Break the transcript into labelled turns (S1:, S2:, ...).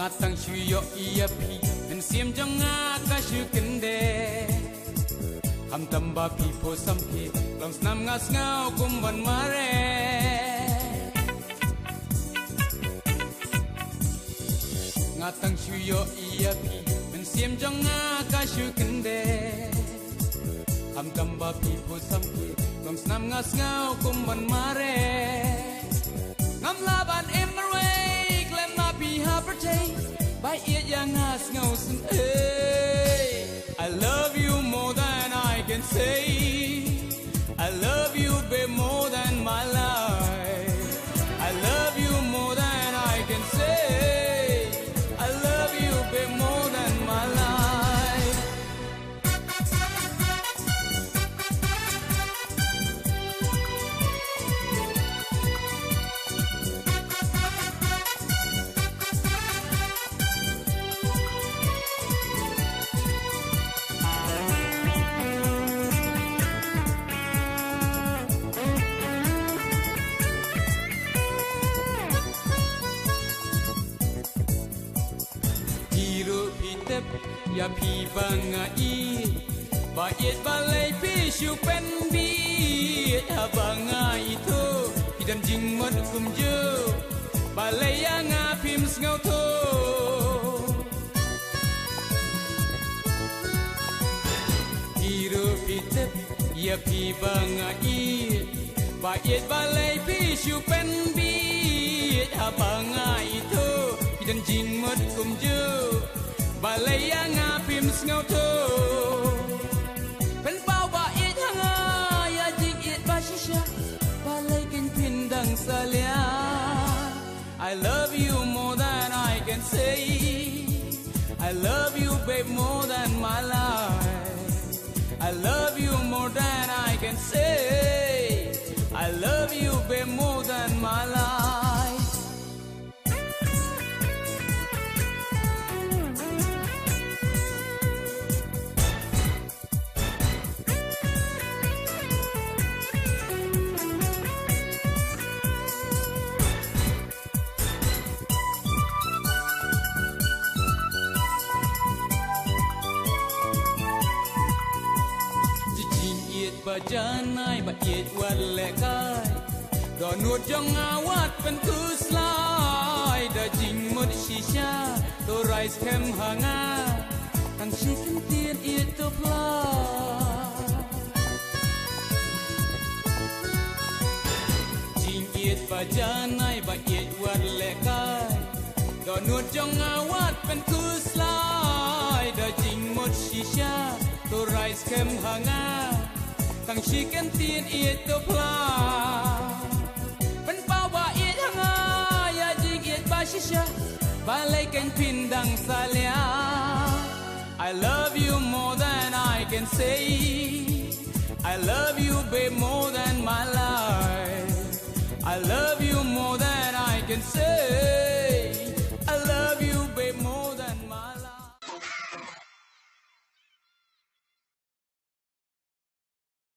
S1: tang shu yo iya pi en sim jong nga ka shu kende ham tam ba pi po sam pi long snam nga ngao kum ban mare nga tang shu yo iya pi en sim jong nga ka shu kende ham tam ba pi po sam pi long snam nga ngao kum ban mare ngam la ban em mare klem na pi ha birthday by it yang has ngao sun I love you more than I can say I love you babe more than my life I love you more than I can say I love you babe more than my life ya pi banga i ba yet ba lei pi shu pen bi ha banga i tho pi dan jing mod kum ju ba lei ya nga phim ngau tho pi ru pi tep ya pi banga i ba yet ba lei pi shu pen bi ha banga i tho pi dan jing mod kum ju balai yang apim ngau tu pen pau ba it hanga ya jing it ba shisha balai kin pindang salia I love you more than I can say I love you babe more than my life I love you more than I can say I love you babe more than my life ba janai ba yet wat le kai do nuot jong awat pen ku slai da jing mod shisha do rice kem hanga tang chicken tien it to fly jing it ba janai ba yet wat le kai do nuot jong awat pen ku slai da jing mod shisha do rice kem hanga tang chicken tien it to fly pen pau ba it hanga ya jing it ba shisha balai kan pindang salia I love you more than I can say I love you babe more than my life I love you more than I can say